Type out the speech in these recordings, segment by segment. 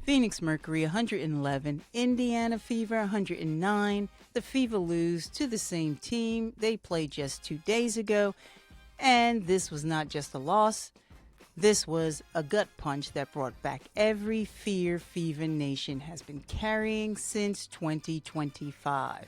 Phoenix Mercury 111, Indiana Fever 109. The Fever lose to the same team they played just 2 days ago. And this was not just a loss. This was a gut punch that brought back every fear Fever Nation has been carrying since 2025.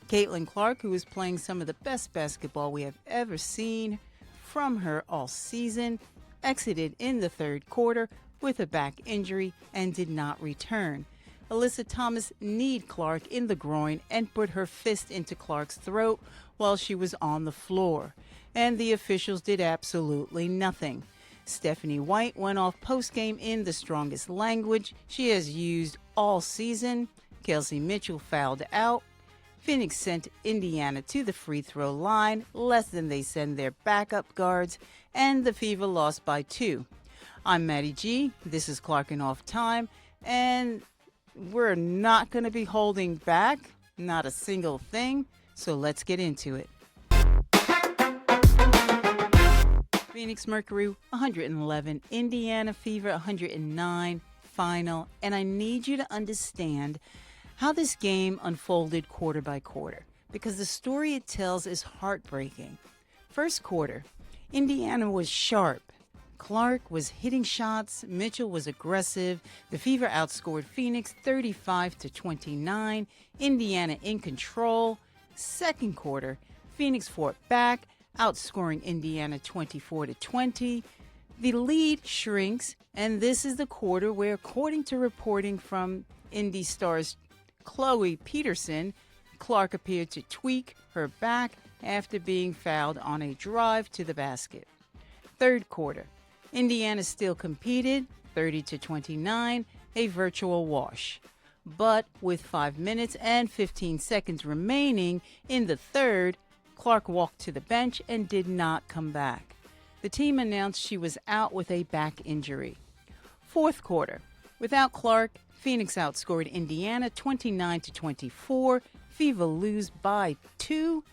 Caitlin Clark, who is playing some of the best basketball we have ever seen from her all season, exited in the third quarter with a back injury and did not return. Alyssa Thomas kneed Clark in the groin and put her fist into Clark's throat while she was on the floor, and the officials did absolutely nothing. Stephanie White went off postgame in the strongest language she has used all season. Kelsey Mitchell fouled out. Phoenix sent Indiana to the free throw line less than they send their backup guards, and the Fever lost by 2. I'm MaddyG. This is Clarrkin Off Time, and we're not going to be holding back, not a single thing, so let's get into it. Phoenix Mercury 111, Indiana Fever 109, final, and I need you to understand how this game unfolded quarter by quarter, because the story it tells is heartbreaking. First quarter, Indiana was sharp. Clark was hitting shots, Mitchell was aggressive. The Fever outscored Phoenix 35-29, Indiana in control. Second quarter, Phoenix fought back, outscoring Indiana 24-20. The lead shrinks, and this is the quarter where, according to reporting from Indy Star's Chloe Peterson, Clark appeared to tweak her back after being fouled on a drive to the basket. Third quarter, Indiana still competed, 30-29, a virtual wash. But with 5 minutes and 15 seconds remaining in the third, Clark walked to the bench and did not come back. The team announced she was out with a back injury. Fourth quarter, without Clark, Phoenix outscored Indiana 29-24. Fever lose by 2.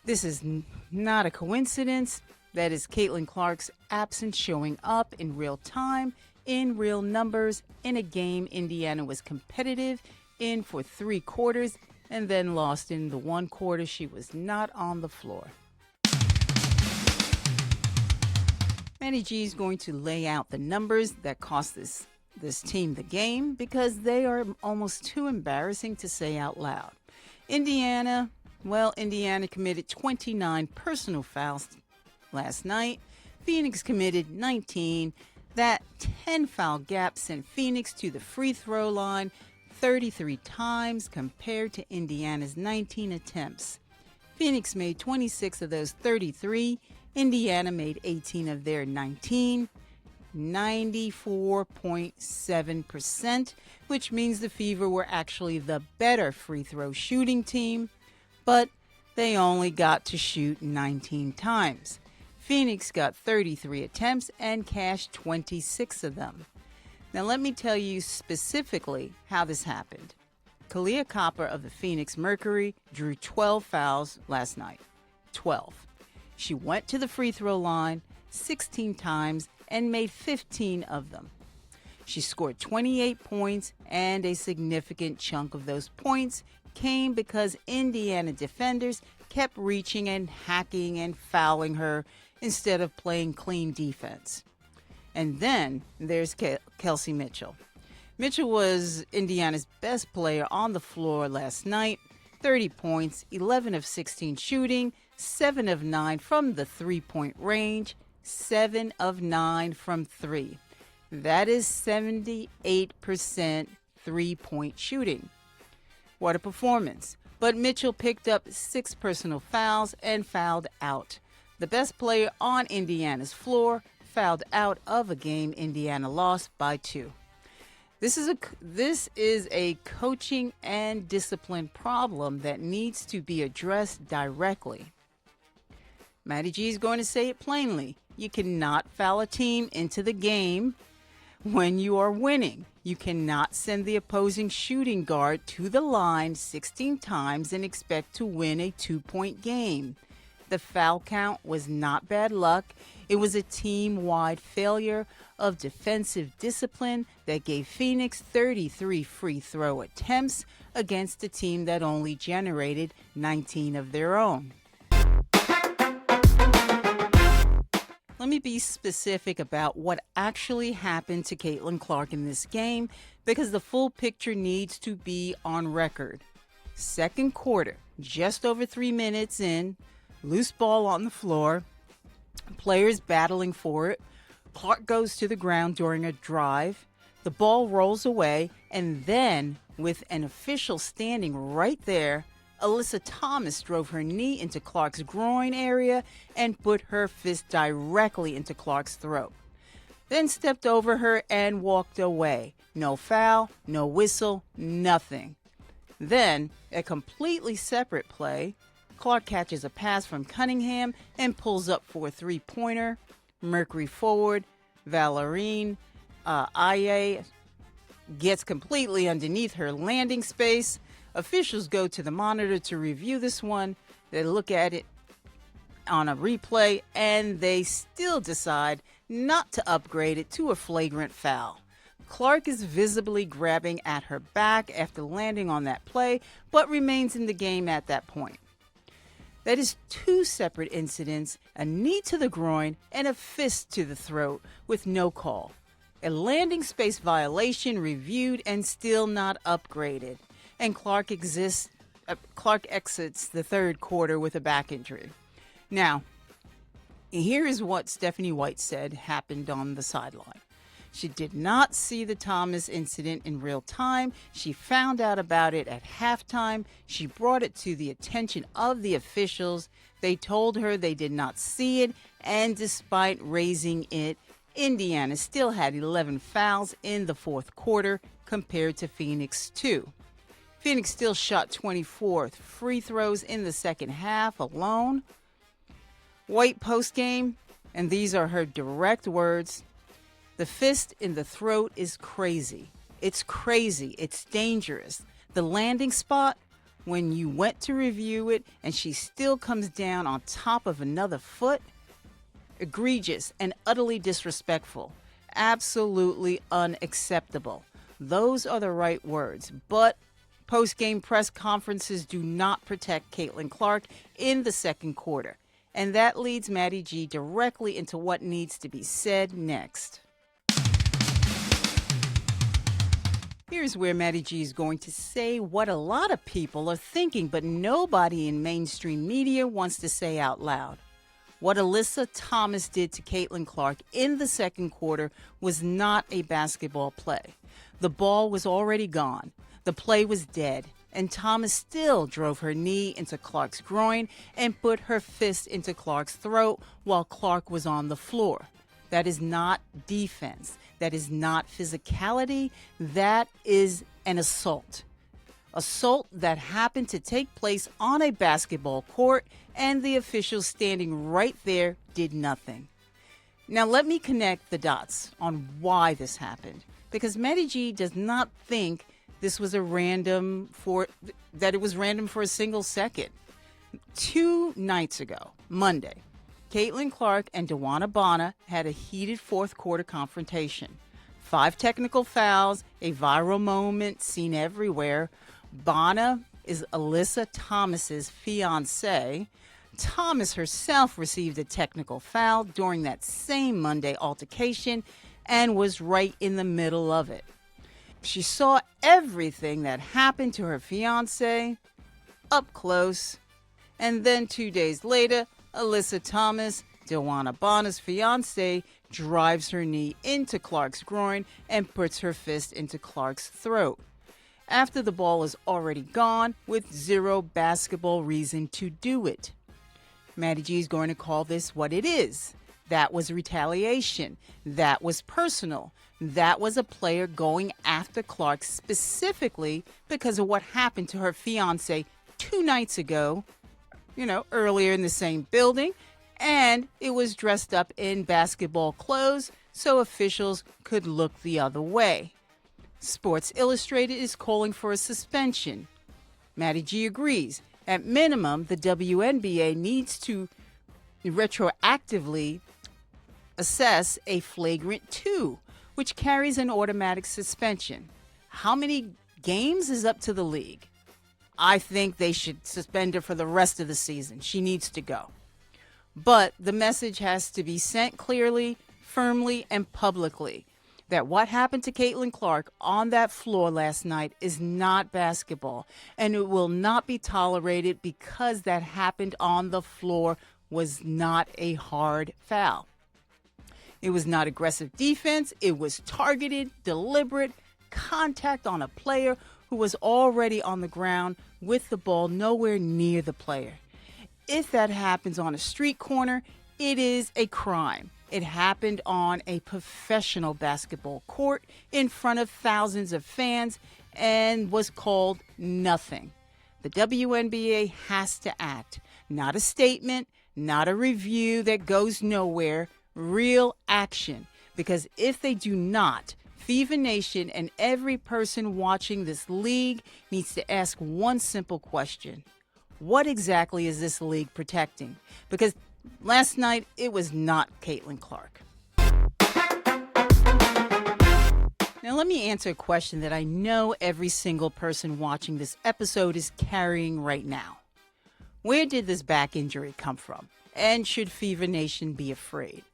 This is not a coincidence. That is Caitlin Clark's absence showing up in real time, in real numbers, in a game Indiana was competitive in for 3 quarters and then lost in the 1 quarter she was not on the floor. MaddyG is going to lay out the numbers that cost this team the game, because they are almost too embarrassing to say out loud. Indiana committed 29 personal fouls last night. Phoenix committed 19. That 10-foul gap sent Phoenix to the free throw line 33 times compared to Indiana's 19 attempts. Phoenix made 26 of those 33. Indiana made 18 of their 19. 94.7%, which means the Fever were actually the better free throw shooting team, but they only got to shoot 19 times. Phoenix got 33 attempts and cashed 26 of them. Now let me tell you specifically how this happened. Kahleah of the Phoenix Mercury drew 12 fouls last night. 12. She went to the free throw line 16 times and made 15 of them. She scored 28 points, and a significant chunk of those points came because Indiana defenders kept reaching and hacking and fouling her instead of playing clean defense. And then there's Kelsey Mitchell. Mitchell was Indiana's best player on the floor last night. 30 points, 11 of 16 shooting, 7 of 9 from the three-point range, 7 of 9 from 3. That is 78% three-point shooting. What a performance. But Mitchell picked up 6 personal fouls and fouled out. The best player on Indiana's floor fouled out of a game Indiana lost by 2. This is a coaching and discipline problem that needs to be addressed directly. MaddyG is going to say it plainly. You cannot foul a team into the game when you are winning. You cannot send the opposing shooting guard to the line 16 times and expect to win a 2-point game. The foul count was not bad luck. It was a team-wide failure of defensive discipline that gave Phoenix 33 free throw attempts against a team that only generated 19 of their own. Let me be specific about what actually happened to Caitlin Clark in this game, because the full picture needs to be on record. Second quarter, just over 3 minutes in, loose ball on the floor, players battling for it. Clark goes to the ground during a drive. The ball rolls away, and then, with an official standing right there, Alyssa Thomas drove her knee into Clark's groin area and put her fist directly into Clark's throat. Then stepped over her and walked away. No foul, no whistle, nothing. Then, a completely separate play, Clark catches a pass from Cunningham and pulls up for a three-pointer. Mercury forward, Valérine Aye gets completely underneath her landing space. Officials go to the monitor to review this one. They look at it on a replay, and they still decide not to upgrade it to a flagrant foul. Clark is visibly grabbing at her back after landing on that play, but remains in the game at that point. That is two separate incidents, a knee to the groin and a fist to the throat with no call. A landing space violation reviewed and still not upgraded. And Clark exits the third quarter with a back injury. Now, here is what Stephanie White said happened on the sideline. She did not see the Thomas incident in real time. She found out about it at halftime. She brought it to the attention of the officials. They told her they did not see it, and despite raising it, Indiana still had 11 fouls in the fourth quarter compared to Phoenix 2. Phoenix still shot 24 free throws in the second half alone. White postgame, and these are her direct words: "The fist in the throat is crazy. It's crazy. It's dangerous. The landing spot, when you went to review it and she still comes down on top of another foot, egregious and utterly disrespectful. Absolutely unacceptable." Those are the right words. But post-game press conferences do not protect Caitlin Clark in the second quarter. And that leads MaddyG directly into what needs to be said next. Here's where MaddyG is going to say what a lot of people are thinking, but nobody in mainstream media wants to say out loud. What Alyssa Thomas did to Caitlin Clark in the second quarter was not a basketball play. The ball was already gone. The play was dead, and Thomas still drove her knee into Clark's groin and put her fist into Clark's throat while Clark was on the floor. That is not defense. That is not physicality. That is an assault. Assault that happened to take place on a basketball court, and the officials standing right there did nothing. Now let me connect the dots on why this happened, because MaddyG does not think this was it was random for a single second. 2 nights ago, Monday, Caitlin Clark and DeWanna Bonner had a heated fourth quarter confrontation. 5 technical fouls, a viral moment seen everywhere. Bonner is Alyssa Thomas's fiancée. Thomas herself received a technical foul during that same Monday altercation and was right in the middle of it. She saw everything that happened to her fiancé up close. And then 2 days later, Alyssa Thomas, DeWanna Bonner's fiancée, drives her knee into Clark's groin and puts her fist into Clark's throat after the ball is already gone with zero basketball reason to do it. MaddyG is going to call this what it is. That was retaliation. That was personal. That was a player going after Clark specifically because of what happened to her fiancé 2 nights ago, earlier in the same building. And it was dressed up in basketball clothes so officials could look the other way. Sports Illustrated is calling for a suspension. MaddyG agrees. At minimum, the WNBA needs to retroactively assess a flagrant 2, which carries an automatic suspension. How many games is up to the league? I think they should suspend her for the rest of the season. She needs to go. But the message has to be sent clearly, firmly, and publicly that what happened to Caitlin Clark on that floor last night is not basketball, and it will not be tolerated because that happened on the floor was not a hard foul. It was not aggressive defense. It was targeted, deliberate contact on a player who was already on the ground with the ball nowhere near the player. If that happens on a street corner, it is a crime. It happened on a professional basketball court in front of thousands of fans and was called nothing. The WNBA has to act. Not a statement, not a review that goes nowhere. Real action. Because if they do not, Fever Nation and every person watching this league needs to ask one simple question. What exactly is this league protecting? Because last night, it was not Caitlin Clark. Now, let me answer a question that I know every single person watching this episode is carrying right now. Where did this back injury come from? And should Fever Nation be afraid?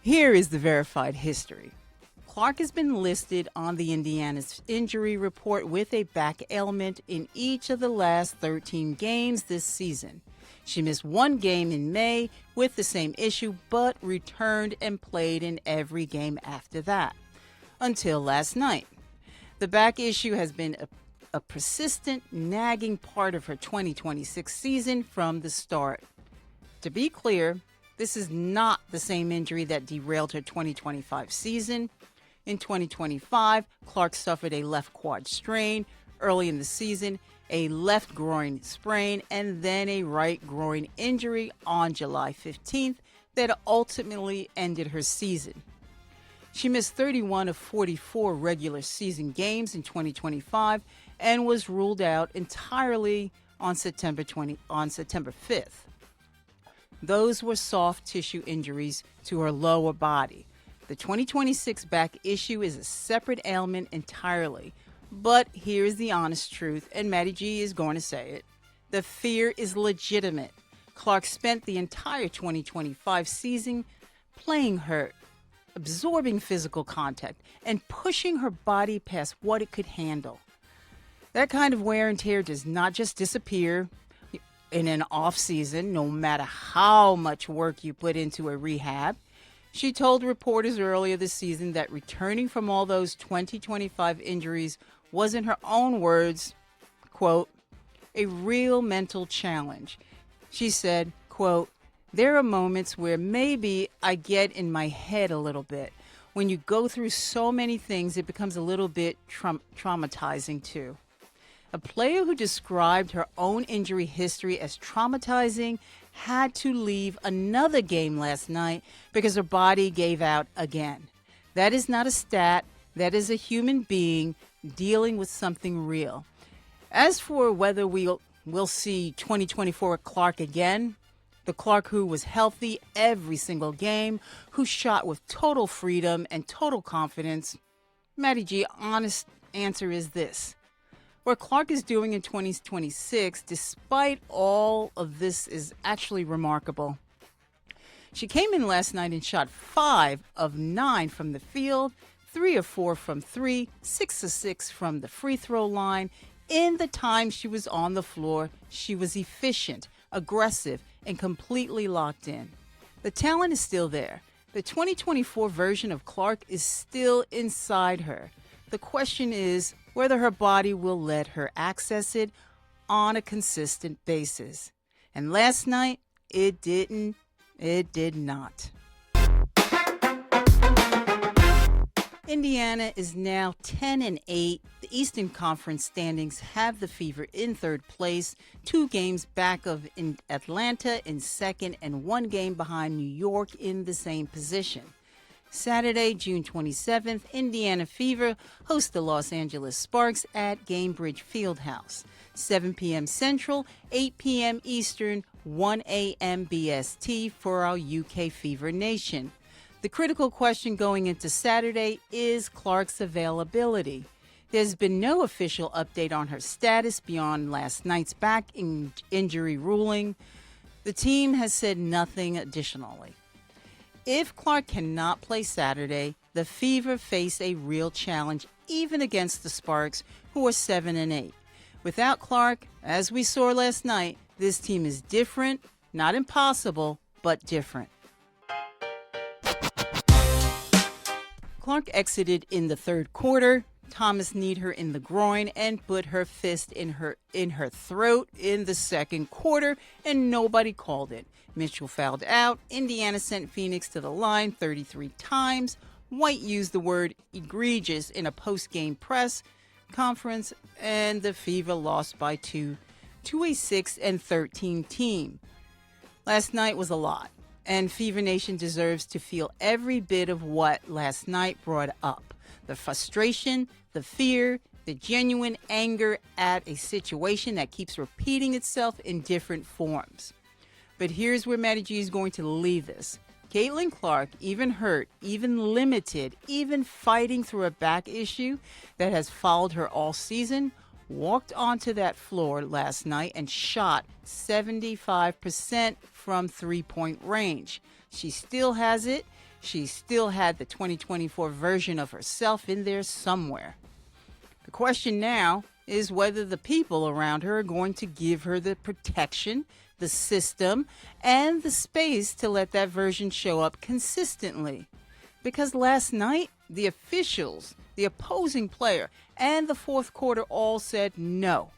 Here is the verified history. Clark has been listed on the Indiana's injury report with a back ailment in each of the last 13 games this season. She missed one game in May with the same issue, but returned and played in every game after that, until last night. The back issue has been a persistent, nagging part of her 2026 season from the start. To be clear, this is not the same injury that derailed her 2025 season. In 2025, Clark suffered a left quad strain early in the season, a left groin sprain, and then a right groin injury on July 15th that ultimately ended her season. She missed 31 of 44 regular season games in 2025 and was ruled out entirely on September 5th. Those were soft tissue injuries to her lower body. The 2026 back issue is a separate ailment entirely. But here's the honest truth, and MaddyG is going to say it. The fear is legitimate. Clark spent the entire 2025 season playing hurt, absorbing physical contact, and pushing her body past what it could handle. That kind of wear and tear does not just disappear in an off season, no matter how much work you put into a rehab. She told reporters earlier this season that returning from all those 2025 injuries was, in her own words, quote, a real mental challenge. She said, quote, there are moments where maybe I get in my head a little bit. When you go through so many things, it becomes a little bit traumatizing too. A player who described her own injury history as traumatizing had to leave another game last night because her body gave out again. That is not a stat. That is a human being dealing with something real. As for whether we'll see 2024 Clark again, the Clark who was healthy every single game, who shot with total freedom and total confidence, MaddyG, honest answer is this. What Clark is doing in 2026, despite all of this, is actually remarkable. She came in last night and shot 5 of 9 from the field, 3 of 4 from 3, 6 of 6 from the free throw line. In the time she was on the floor, she was efficient, aggressive, and completely locked in. The talent is still there. The 2024 version of Clark is still inside her. The question is whether her body will let her access it on a consistent basis. And last night, it didn't. It did not. Indiana is now 10-8. The Eastern Conference standings have the Fever in third place, 2 games back of Atlanta in second, and 1 game behind New York in the same position. Saturday, June 27th, Indiana Fever hosts the Los Angeles Sparks at Gainbridge Fieldhouse. 7 p.m. Central, 8 p.m. Eastern, 1 a.m. BST for our UK Fever Nation. The critical question going into Saturday is Clark's availability. There's been no official update on her status beyond last night's back injury ruling. The team has said nothing additionally. If Clark cannot play Saturday, the Fever face a real challenge even against the Sparks, who are 7-8. Without Clark, as we saw last night, this team is different, not impossible, but different. Clark exited in the third quarter. Thomas kneed her in the groin and put her fist in her throat in the second quarter, and nobody called it. Mitchell fouled out. Indiana sent Phoenix to the line 33 times. White used the word egregious in a post-game press conference, and the Fever lost by 2 to a 6-13 team. Last night was a lot, and Fever Nation deserves to feel every bit of what last night brought up. The frustration, the fear, the genuine anger at a situation that keeps repeating itself in different forms. But here's where MaddyG is going to leave this. Caitlin Clark, even hurt, even limited, even fighting through a back issue that has followed her all season, walked onto that floor last night and shot 75% from three-point range. She still has it. She still had the 2024 version of herself in there somewhere. The question now is whether the people around her are going to give her the protection, the system, and the space to let that version show up consistently. Because last night, the officials, the opposing player, and the fourth quarter all said no.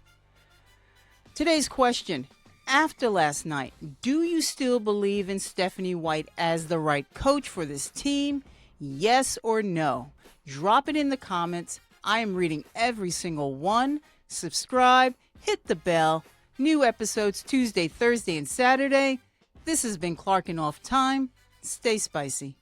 Today's question: after last night, do you still believe in Stephanie White as the right coach for this team? Yes or no? Drop it in the comments. I am reading every single one. Subscribe, hit the bell. New episodes Tuesday, Thursday, and Saturday. This has been Clarrkin Off Time. Stay spicy.